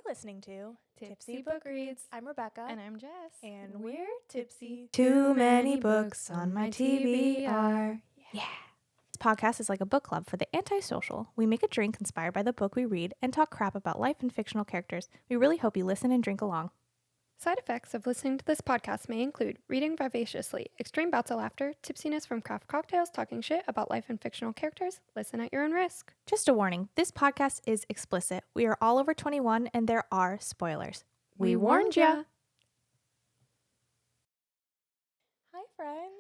listening to Tipsy Book Reads. I'm Rebecca. And I'm Jess. And we're tipsy. Too many books on my TBR. Yeah. This podcast is like a book club for the antisocial. We make a drink inspired by the book we read and talk crap about life and fictional characters. We really hope you listen and drink along. Side effects of listening to this podcast may include reading vivaciously, extreme bouts of laughter, tipsiness from craft cocktails, talking shit about life and fictional characters. Listen at your own risk. Just a warning, this podcast is explicit. We are all over 21 and there are spoilers. We warned ya. Hi, friend.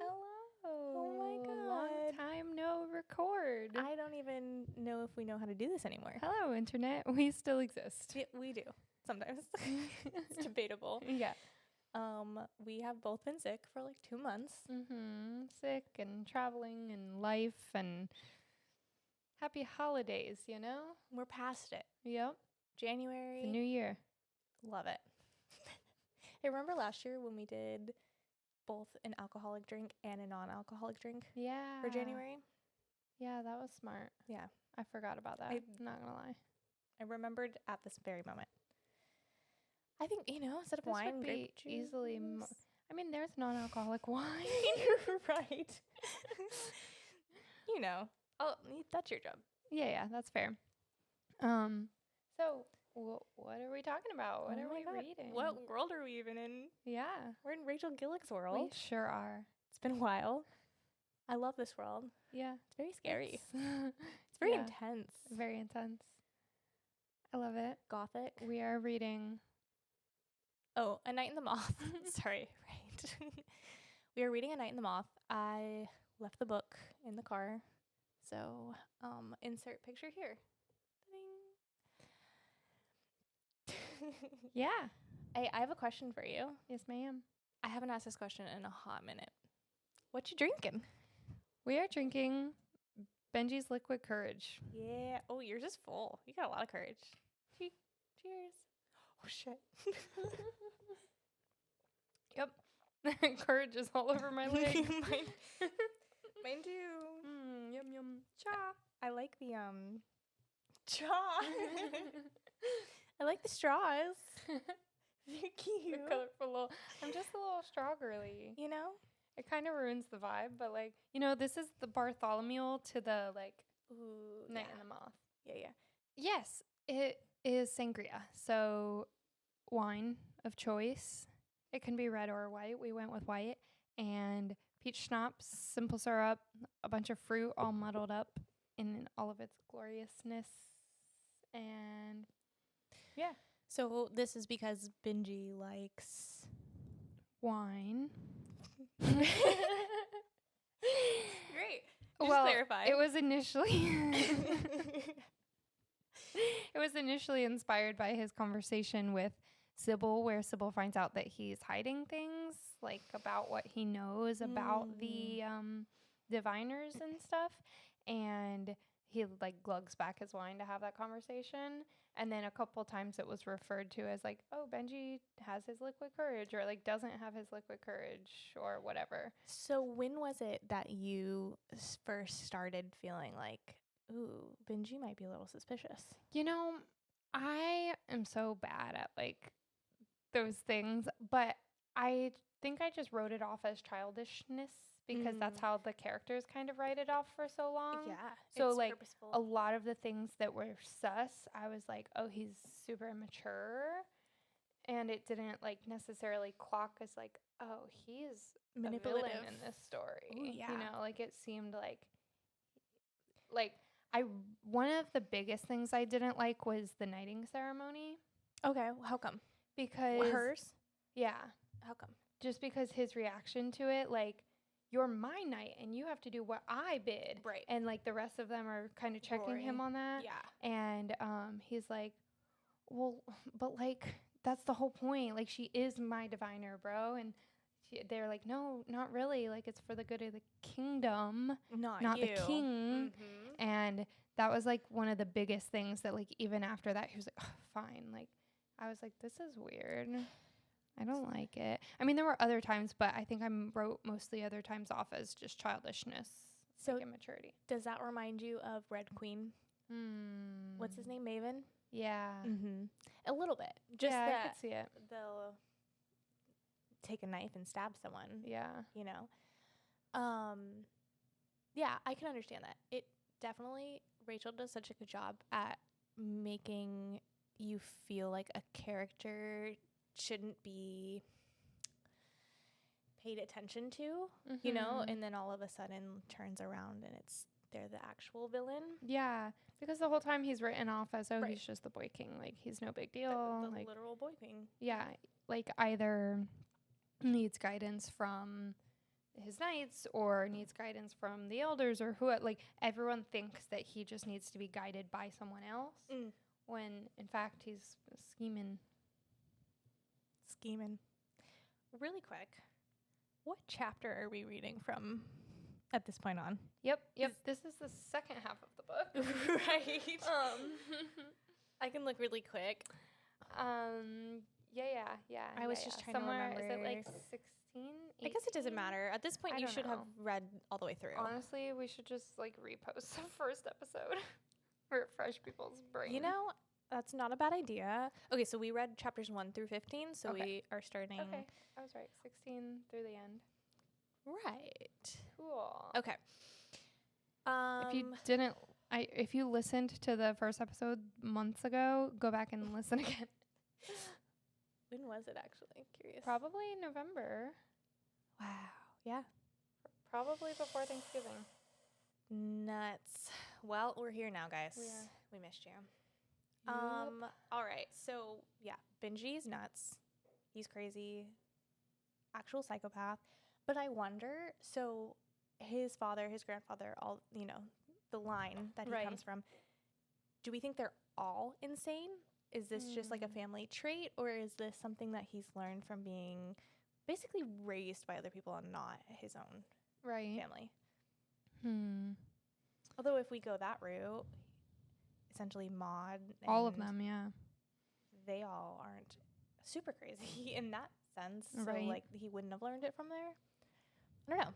Hello. Oh my God. Long time no record. I don't even know if we know how to do this anymore. Hello, Internet. We still exist. Yeah, we do. Sometimes. It's debatable. Yeah. We have both been sick for like 2 months. Sick and traveling and life and happy holidays, you know? We're past it. Yep. January. The new year. Love it. I remember last year when we did both an alcoholic drink and a non-alcoholic drink Yeah. for January. Yeah, that was smart. Yeah. I forgot about that. I'm not gonna lie. I remembered at this very moment. I think, instead of This wine, would be grape easily. juice. There's non-alcoholic wine. You're right. Oh, that's your job. Yeah, that's fair. So what are we talking about? What Oh are my we God. reading? What world are we even in? Yeah, We're in Rachel Gillig's world. we sure are. It's been a while. I love this world. Yeah, It's very scary. It's It's very yeah. intense. very intense. I love it. Gothic. We are reading. Oh, A Night in the Moth. Sorry, right. We are reading A Night in the Moth. I left the book in the car. So, insert picture here. Yeah. I have a question for you. Yes, ma'am. I haven't asked this question in a hot minute. What you drinking? We are drinking Benji's Liquid Courage. Yeah. Oh, yours is full. You got a lot of courage. Cheers. Oh, shit. Yep. Courage is all over my leg. Mine too. Yum yum. Cha. I like the straw. I like the straws. They're cute. The colorful little. I'm just a little straw girly. It kind of ruins the vibe, but this is the Bartholomew to the Ooh, Night in the Moth. Yeah. Yes, it is sangria. So wine of choice. It can be red or white. We went with white. And peach schnapps, simple syrup, a bunch of fruit all muddled up in all of its gloriousness. And yeah. So this is because Benji likes Wine. Great. Just clarify. It was initially inspired by his conversation with Sybil, where Sybil finds out that he's hiding things about what he knows about the diviners and stuff, and he glugs back his wine to have that conversation. And then a couple times it was referred to as oh, Benji has his liquid courage, or doesn't have his liquid courage, or whatever. So when was it that you first started feeling ooh, Benji might be a little suspicious? I am so bad at those things, but I think I just wrote it off as childishness because that's how the characters kind of write it off for so long. Yeah. So it's purposeful. A purposeful. lot of the things that were sus, I was oh, he's super immature, and it didn't necessarily clock as oh, he's Manipulative a villain in this story. Ooh, yeah. It seemed one of the biggest things I didn't like was the knighting ceremony. Okay, how come? Because hers? Yeah. How come? Just because his reaction to it, you're my knight and you have to do what I bid. Right. And the rest of them are kind of checking him on that. Yeah. And he's well, but that's the whole point. She is my diviner, bro. And they're no, not really. It's for the good of the kingdom, not you. the king. Mm-hmm. And that was one of the biggest things that even after that he was oh, fine. I was this is weird. I don't like it. There were other times, but I think I wrote mostly other times off as just childishness, so immaturity. Does that remind you of Red Queen? What's his name? Maven? Yeah. A little bit. Just yeah, I that could see it. they'll take a knife and stab someone, Yeah. you know. Yeah, I can understand that. It definitely, Rachel does such a good job at making you feel like a character shouldn't be paid attention to, you know, and then all of a sudden turns around and they're the actual villain. Yeah, because the whole time he's written off as, oh, he's just the boy king, like he's no big deal. The like, literal boy king. Yeah, like either needs guidance from his knights or needs guidance from the elders or who, like everyone thinks that he just needs to be guided by someone else when in fact he's scheming. Really quick, what chapter are we reading from at this point on? Yep. This is the second half of the book. Right. I can look really quick. Yeah. I was just trying somewhere, to remember. Is it like 16? 18? I guess it doesn't matter. At this point, you should have read all the way through. Honestly, we should just like repost the first episode. Refresh people's brains. You know, that's not a bad idea. Okay, so we read chapters 1 through 15, so we are starting. Okay, I was right. 16 through the end. Right. Cool. Okay. If you listened to the first episode months ago, go back and listen again. When was it actually? Curious. Probably November. Wow. Yeah. Probably before Thanksgiving. Nuts. Well, we're here now, guys. Yeah. We missed you. Yep. All right. So, yeah, Benji is nuts. He's crazy. Actual psychopath. But I wonder, so his father, his grandfather, all, you know, the line that he comes from, do we think they're all insane? Is this just like a family trait, or is this something that he's learned from being basically raised by other people and not his own family? Although if we go that route, essentially Maud, all of them, yeah, they all aren't super crazy in that sense. So like he wouldn't have learned it from there. I don't know.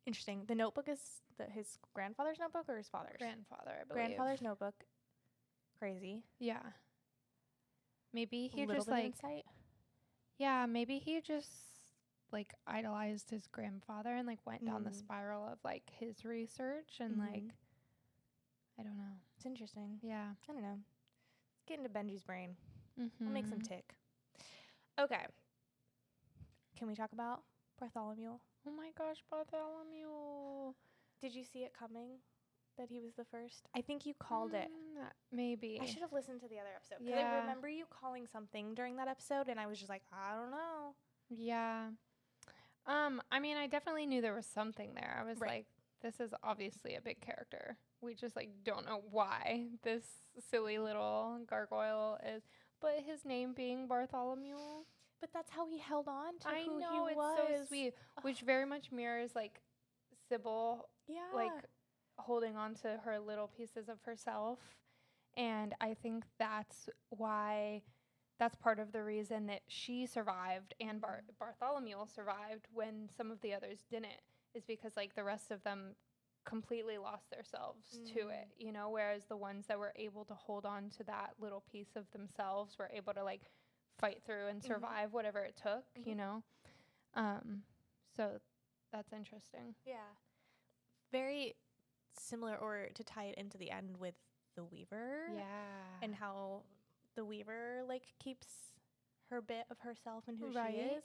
Interesting. The notebook is his grandfather's notebook or his father's? Grandfather, I believe. Grandfather's notebook. Crazy. Yeah. Maybe he Little just bit of like insight. Yeah, maybe he just like idolized his grandfather and like went down the spiral of like his research and like I don't know. It's interesting. Yeah. I don't know. Let's get into Benji's brain. We'll make some tick. Okay. Can we talk about Bartholomew? Oh my gosh, Bartholomew. Did you see it coming that he was the first? I think you called it. Maybe. I should have listened to the other episode. Because I remember you calling something during that episode, and I was just like, I don't know. Yeah. I mean, I definitely knew there was something there. I was like, this is obviously a big character. We just like don't know why this silly little gargoyle is. But his name being Bartholomew. But that's how he held on to who know, he it's was. so sweet. Which very much mirrors like Sybil. Yeah. Like holding on to her little pieces of herself. And I think that's why, that's part of the reason that she survived and Bartholomew survived when some of the others didn't, is because like the rest of them completely lost themselves to it, you know, whereas the ones that were able to hold on to that little piece of themselves were able to like fight through and survive whatever it took, you know. So that's interesting. Yeah. Very similar, or to tie it into the end with the Weaver. Yeah. And how the Weaver like keeps her bit of herself and who she is.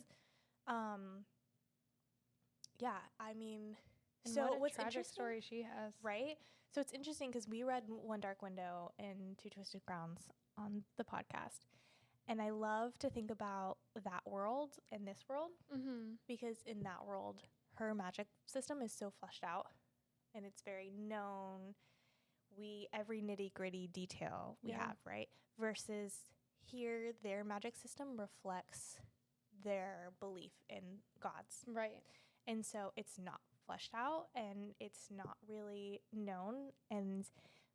Yeah, I mean, and so what what's a tragic interesting story she has. Right? So it's interesting because we read One Dark Window and Two Twisted Crowns on the podcast. And I love to think about that world and this world, because in that world, her magic system is so fleshed out and it's very known. Every nitty gritty detail we have, right? Versus here, their magic system reflects their belief in gods. Right. And so it's not fleshed out and it's not really known. And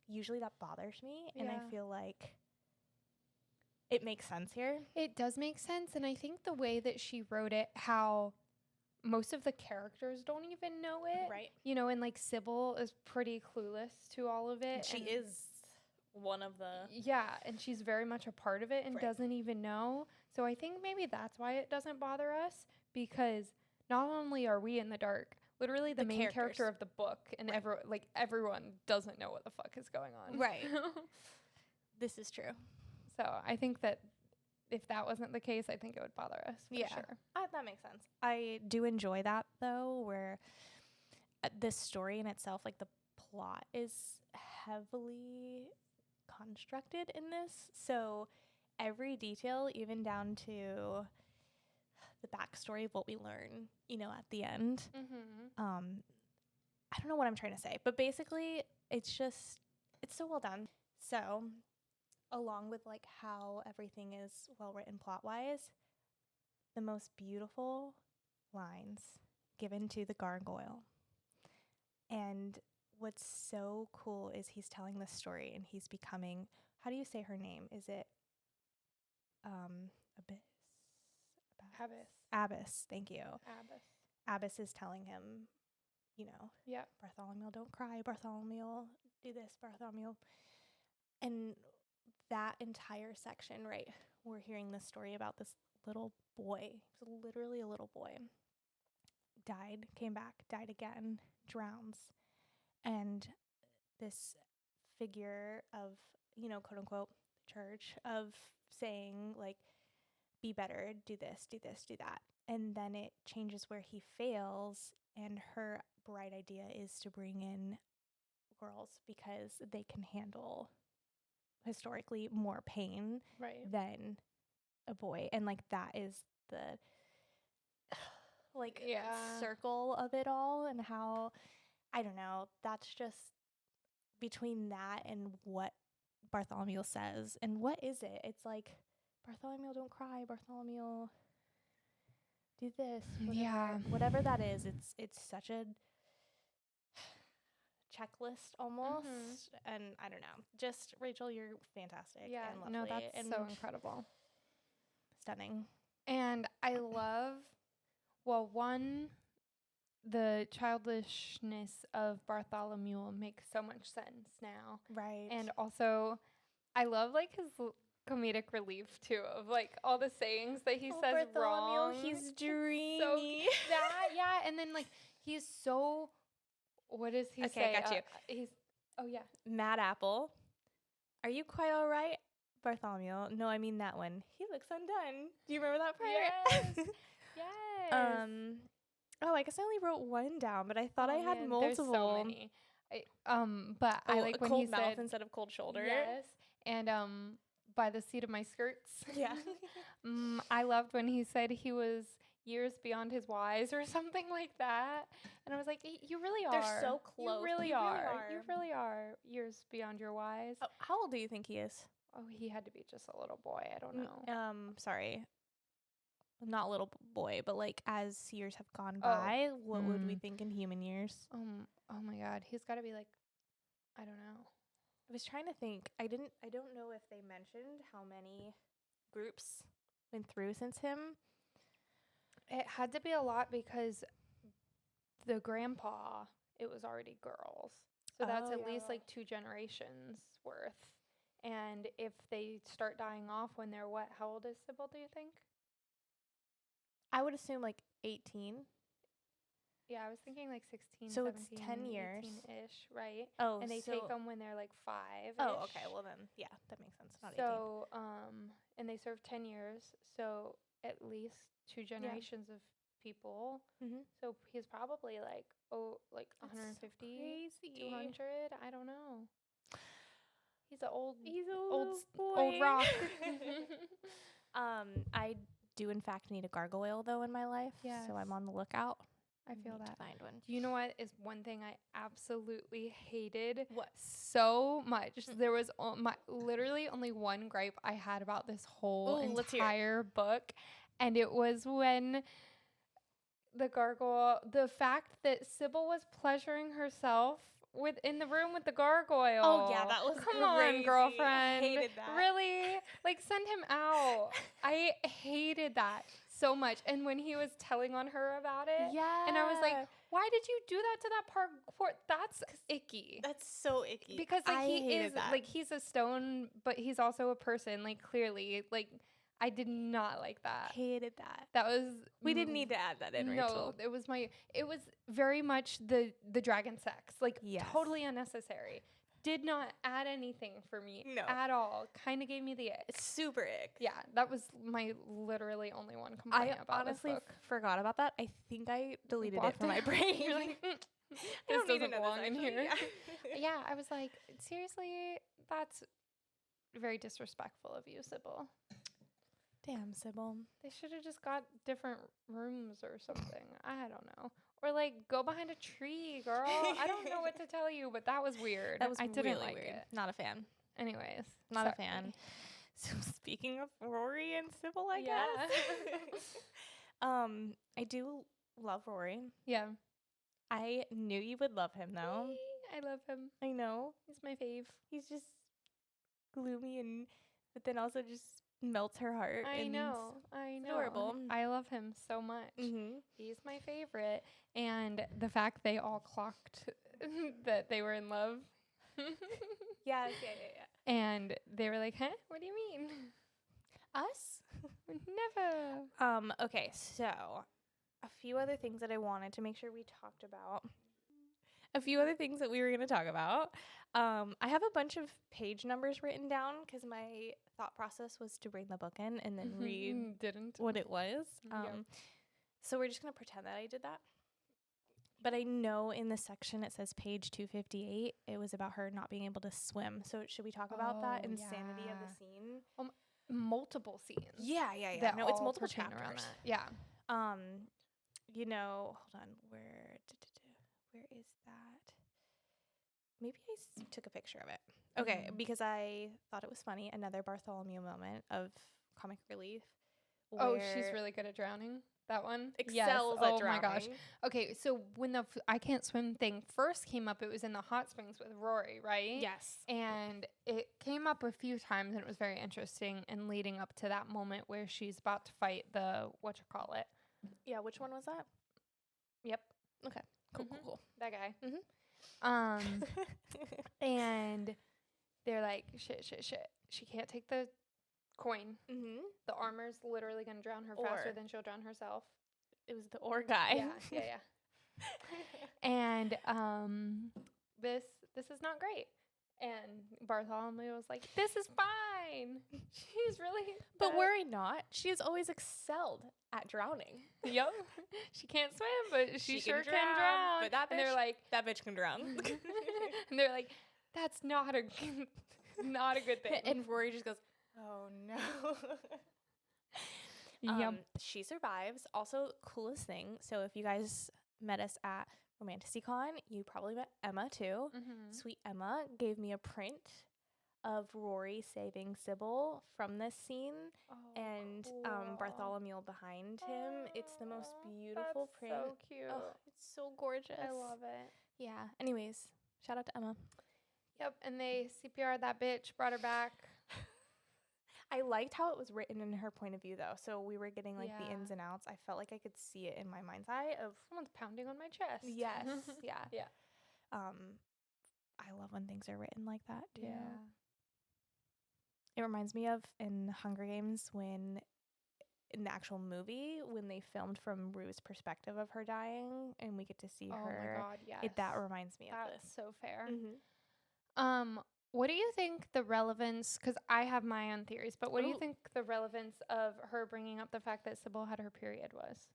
usually that bothers me. And I feel like it makes sense here. It does make sense. And I think the way that she wrote it, how most of the characters don't even know it. Right. You know, and like Sybil is pretty clueless to all of it. She is one of the... Yeah, and she's very much a part of it and Right. doesn't even know. So I think maybe that's why it doesn't bother us, because not only are we in the dark, literally the main character of the book and everyone doesn't know what the fuck is going on. Right. This is true. So I think that if that wasn't the case, I think it would bother us for sure. That makes sense. I do enjoy that, though, where this story in itself, like the plot is heavily constructed in this. So every detail, even down to the backstory of what we learn, at the end. I don't know what I'm trying to say, but basically it's so well done. So along with like how everything is well written plot wise, the most beautiful lines given to the gargoyle. And what's so cool is he's telling this story and he's becoming, how do you say her name? Is it Abyss? Abyss, thank you. Abyss is telling him, Bartholomew, don't cry, Bartholomew, do this, Bartholomew. And that entire section, right, we're hearing this story about this little boy. He was literally a little boy. Died, came back, died again, drowns. And this figure of, quote unquote, church of saying, like, be better, do this, do this, do that. And then it changes where he fails, and her bright idea is to bring in girls because they can handle historically more pain than a boy. And like that is the circle of it all, and how, I don't know, that's just between that and what Bartholomew says. And what is it? It's like, Bartholomew, don't cry, Bartholomew, do this, whatever that is. It's such a checklist almost. And I don't know, just Rachel, you're fantastic. And lovely. No, that's and so incredible, stunning. And I love, one, the childishness of Bartholomew makes so much sense now, Right? And also I love like his comedic relief too, of like all the sayings that he says wrong. He's dreamy. So that, and then like he's so, what does he say? Okay, I got you. He's Mad Apple. Are you quite all right, Bartholomew? No, I mean that one. He looks undone. Do you remember that part? Yes. Yes. Oh, I guess I only wrote one down, but I thought I had multiple. There's so many. But I like when cold he mouth said instead of cold shoulder. Yes. And by the seat of my skirts. Yeah. I loved when he said he was years beyond his wise or something like that. And I was like, you really are. They're so close. You really are. You really are years beyond your wise. Oh, how old do you think he is? Oh, he had to be just a little boy. I don't know. Sorry. Not little boy, but like as years have gone by, what would we think in human years? Oh my God. He's got to be like, I don't know. I was trying to think. I don't know if they mentioned how many groups went through since him. It had to be a lot because the grandpa, it was already girls. So that's at least like 2 generations worth. And if they start dying off when they're what? How old is Sybil, do you think? I would assume like 18. Yeah, I was thinking like 16, so 17, it's 10 years. 18-ish, right? Oh, and they take them when they're like 5. Oh, okay. Well then, yeah, that makes sense. Not 18. So, and they serve 10 years. So at least 2 generations of people. Mm-hmm. So he's probably like, 150, so 200. I don't know. He's an old boy. Old rock. I do in fact need a gargoyle though in my life. Yes. So I'm on the lookout. I feel that. To find one. Do you know what is one thing I absolutely hated? What? So much. There was literally only one gripe I had about this whole entire book, and it was when the fact that Sybil was pleasuring herself in the room with the gargoyle. Oh yeah, that was Come crazy. on, girlfriend. Hated that. Really? Like, send him out. I hated that so much. And when he was telling on her about it, Yeah. and I was like, why did you do that to that part? That's icky. That's so icky. Because like I he hated is that. like he's a stone, but he's also a person. Like clearly, like I did not like that. Hated that. That was We didn't need to add that in, Rachel. No, it was very much the dragon sex. Like Yes. totally unnecessary. Did not add anything for me at all. Kind of gave me the ick. It's super ick. Yeah, that was my literally only one complaint about this book. I honestly forgot about that. I think I deleted it from my brain. You're like, this doesn't belong in here. Yeah, I was like, seriously, that's very disrespectful of you, Sybil. Damn, Sybil. They should have just got different rooms or something. I don't know. Or like go behind a tree, girl. I don't know what to tell you, but that was weird. That was I didn't really like weird. it. Not a fan. Anyways, Not a fan. So speaking of Rory and Sybil, I guess. I do love Rory. Yeah. I knew you would love him though. I love him. I know. He's my fave. He's just gloomy but then also just melts her heart. I know. Adorable. I love him so much. Mm-hmm. He's my favorite. And the fact they all clocked that they were in love. Yeah. And they were like, huh? What do you mean? Us? Never. Okay, so a few other things that I wanted to make sure we talked about. A few other things that we were going to talk about. I have a bunch of page numbers written down because my thought process was to bring the book in and then read what it was. So we're just going to pretend that I did that. But I know in the section it says page 258, it was about her not being able to swim. So should we talk about that insanity of the scene? Multiple scenes. Yeah. No, it's multiple chapters. Around that. Yeah. Hold on. Where is that? Maybe I took a picture of it. Okay, because I thought it was funny. Another Bartholomew moment of comic relief. Oh, she's really good at drowning. That one excels at drowning. Oh my gosh. Okay, so when the I can't swim thing first came up, it was in the hot springs with Rory, right? Yes. And it came up a few times, and it was very interesting. And leading up to that moment where she's about to fight the whatchamacallit. Yeah, which one was that? Yep. Okay. Cool. That guy. Mm-hmm. And they're like, shit. She can't take the coin. Mm-hmm. The armor's literally going to drown her faster than she'll drown herself. It was the ore guy. Yeah. And this is not great. And Bartholomew was like, this is fine. She's really But worry not. She has always excelled at drowning. Yep. She can't swim, but she sure can drown. But that bitch, and they're like, that bitch can drown. And they're like, that's not a good thing. And Rory just goes, oh no. Yep. She survives. Also, coolest thing. So if you guys met us at RomanticyCon, you probably met Emma too. Mm-hmm. Sweet Emma gave me a print of Rory saving Sybil from this scene, and cool. Bartholomew behind him. It's the most beautiful that's print. So cute. Oh, it's so gorgeous. I love it. Yeah. Anyways, shout out to Emma. Yep. And they CPR'd that bitch, brought her back. I liked how it was written in her point of view, though. So we were getting like the ins and outs. I felt like I could see it in my mind's eye of someone's pounding on my chest. Yes. Yeah. Yeah. I love when things are written like that too. Yeah. It reminds me of in Hunger Games when in the actual movie when they filmed from Rue's perspective of her dying and we get to see her. Oh my god, yes. That reminds me of this. That's so fair. Mm-hmm. What do you think the relevance, because I have my own theories, but what do you think the relevance of her bringing up the fact that Sybil had her period was?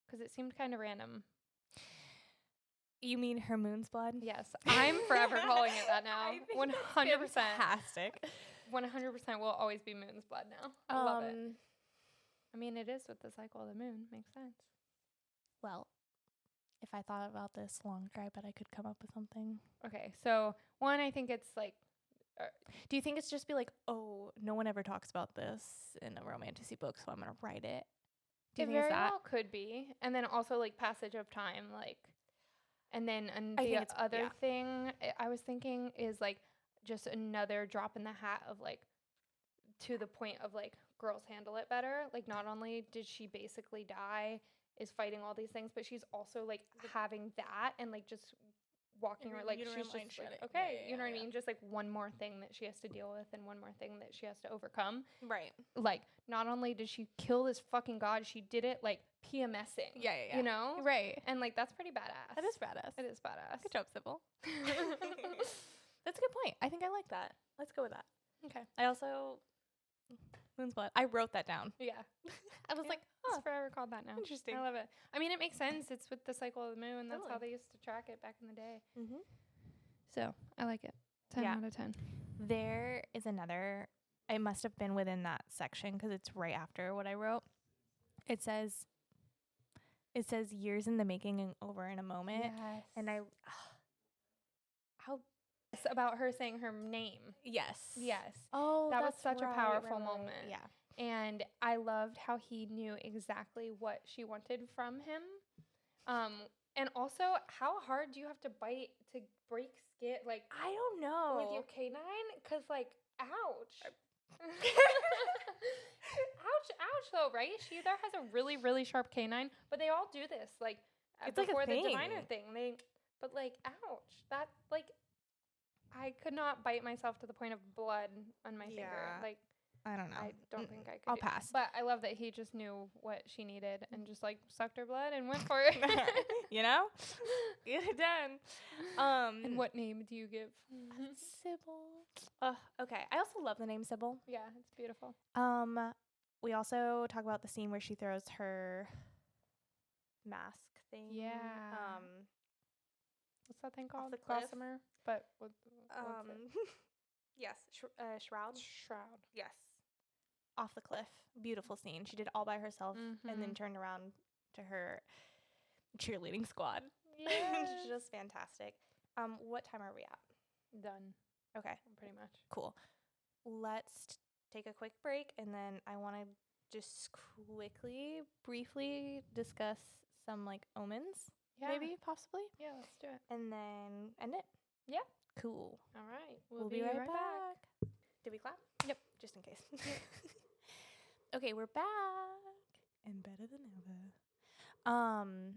Because it seemed kind of random. You mean her moon's blood? Yes. I'm forever calling it that now. 100%. Fantastic. 100% will always be moon's blood now. I love it. I mean, it is with the cycle of the moon. Makes sense. Well, if I thought about this longer, I bet I could come up with something. Okay. So, one, I think it's like... do you think it's just be like, oh, no one ever talks about this in a romanticy book, so I'm going to write it? Do you think very it's that? Well could be. And then also, like, passage of time, like... And then the other thing I was thinking is, like, just another drop in the hat of, like, to the point of like girls handle it better. Like not only did she basically die, is fighting all these things, but she's also like having that and like just walking around like she's just like, okay, you know what I mean? Just like one more thing that she has to deal with and one more thing that she has to overcome. Right. Like not only did she kill this fucking god, she did it like PMSing. Yeah. You know? Right. And like that's pretty badass. That is badass. It is badass. Good job, Sybil. That's a good point. I think I like that. Let's go with that. Okay. I also Moon's blood. I wrote that down. Yeah. I was like, It's forever called that now. Interesting. I love it. I mean, it makes sense. It's with the cycle of the moon. That's how Totally. they used to track it back in the day. Mm-hmm. So I like it. 10 out of 10. There is another. It must have been within that section because it's right after what I wrote. It says years in the making and over in a moment. Yes. And It's about her saying her name. Yes. Oh, that was such a powerful right. moment. Yeah. And I loved how he knew exactly what she wanted from him. And also, how hard do you have to bite to break skin? Like, I don't know. with your canine? Because, like, ouch. ouch, though, right? She either has a really, really sharp canine, but they all do this. Like, It's like a before the thing. diviner thing. But, like, ouch. That, like, I could not bite myself to the point of blood on my finger. Like, I don't know. I don't think I could. I'll pass. But I love that he just knew what she needed and just like sucked her blood and went for it. You know? Get it done. And what name do you give? Sybil. Okay. I also love the name Sybil. Yeah, it's beautiful. We also talk about the scene where she throws her mask thing. Yeah. What's that thing called? the cliff? Gossamer. But what's it? Yes. Shroud. Shroud. Yes. Off the cliff. Beautiful scene. She did all by herself and then turned around to her cheerleading squad. Yeah. She's just fantastic. What time are we at? Done. Okay. Pretty much. Cool. Let's take a quick break and then I want to just briefly discuss some like omens. Yeah. Maybe, possibly. Yeah, let's do it. And then end it. Yeah. Cool. All right. We'll be right back. Did we clap? Yep. Just in case. Okay, we're back. And better than ever.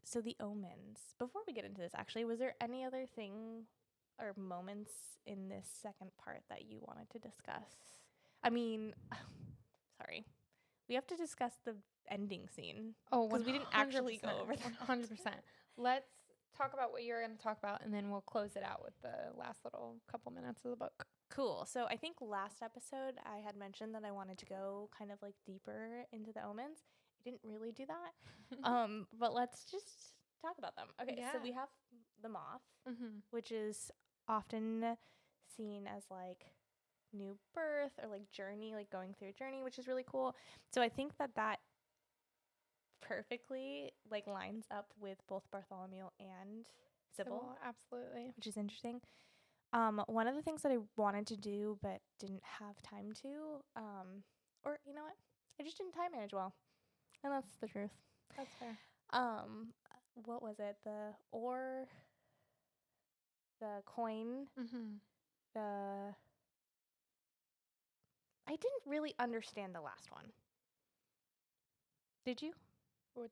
So the omens. Before we get into this, actually, was there any other thing or moments in this second part that you wanted to discuss? I mean, sorry. We have to discuss the ending scene. Oh, because we didn't actually go over that. 100%. Let's talk about what you're going to talk about, and then we'll close it out with the last little couple minutes of the book. Cool. So I think last episode I had mentioned that I wanted to go kind of like deeper into the omens. I didn't really do that. But let's just talk about them. Okay, Yeah. so we have the moth, which is often seen as like new birth or like journey, like going through a journey, which is really cool. So I think that perfectly like lines up with both Bartholomew and Sybil, absolutely. which is interesting. One of the things that I wanted to do but didn't have time to, or you know what, I just didn't time manage well, and that's the truth. That's fair. What was it? The ore, the coin, the. I didn't really understand the last one. Did you? Which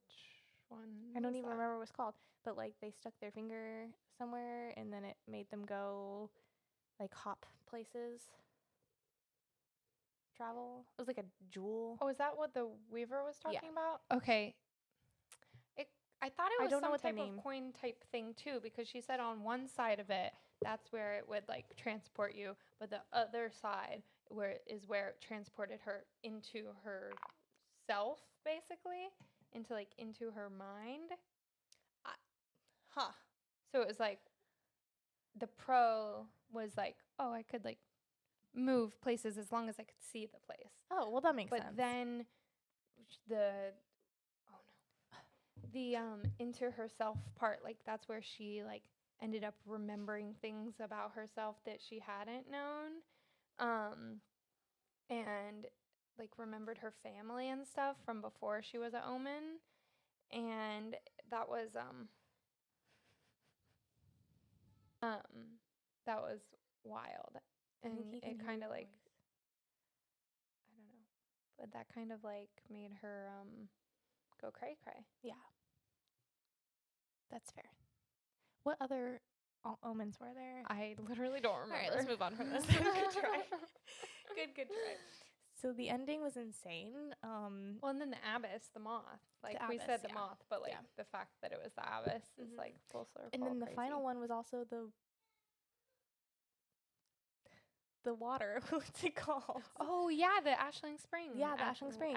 one? I don't even remember what it was called. But like they stuck their finger somewhere and then it made them go like hop places. Travel. It was like a jewel. Oh, is that what the Weaver was talking Yeah. about? Okay. I thought it was don't know some what the type name- of coin type thing too, because she said on one side of it, that's where it would like transport you, but the other side where it transported her into herself, basically, into her mind. Huh. So it was like the pro was like, oh, I could like move places as long as I could see the place. Oh, well that makes sense. But then the into herself part, like that's where she like ended up remembering things about herself that she hadn't known, and like remembered her family and stuff from before she was an omen, and that was wild, and it kind of like but that kind of like made her go cray cray. Yeah. That's fair. What other omens were there? I literally don't remember. All right, let's move on from this. Good try. Good try. So the ending was insane. Well, and then the abbess, the moth. Like we abbess, said, the yeah. moth, but like the fact that it was the abbess is like full circle. And then the final one was also the water. What's it called? Oh yeah, the Ashling Spring. Yeah, the Ashling Spring.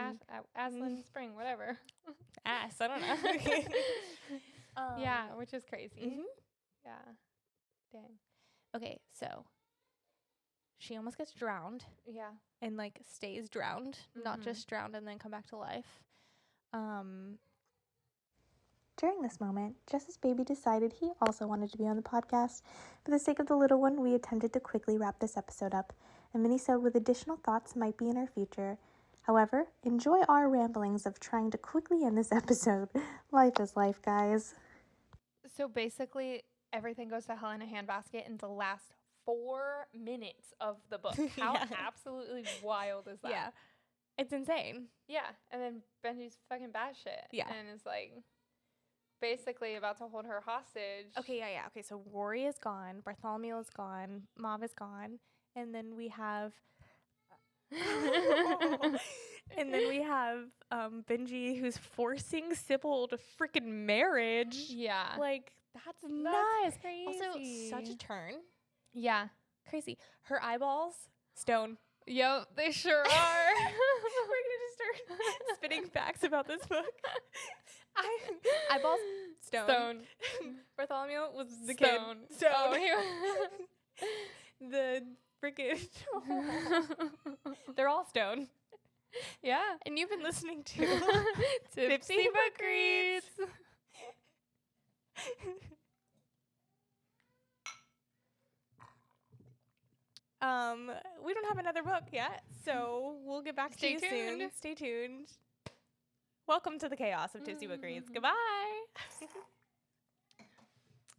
Ashland Spring, whatever. Ass. I don't know. Yeah, which is crazy. Yeah. Dang. Okay, so she almost gets drowned. Yeah. And like stays drowned, not just drowned and then come back to life. During this moment, just as Baby decided he also wanted to be on the podcast, for the sake of the little one, we attempted to quickly wrap this episode up. A mini-sode with additional thoughts might be in our future. However, enjoy our ramblings of trying to quickly end this episode. Life is life, guys. So basically, everything goes to hell in a handbasket in the last 4 minutes of the book. How absolutely wild is that? Yeah. It's insane. Yeah. And then Benji's fucking batshit. Yeah. And it's like basically about to hold her hostage. Okay, yeah. Okay, so Rory is gone. Bartholomew is gone. Mav is gone. And then we have... Benji, who's forcing Sybil to freaking marriage. Yeah. Like, that's nuts. Crazy. Also, such a turn. Yeah. Crazy. Her eyeballs, stone. Yep, they sure are. We're going to just start spitting facts about this book. Eyeballs, stone. Bartholomew was the stone. Kid. Stone. Oh, The freaking... They're all stone. Yeah. And you've been listening to Tipsy Book Reads. We don't have another book yet, so we'll get back to you soon. Stay tuned. Welcome to the chaos of Tipsy Book Reads. Goodbye.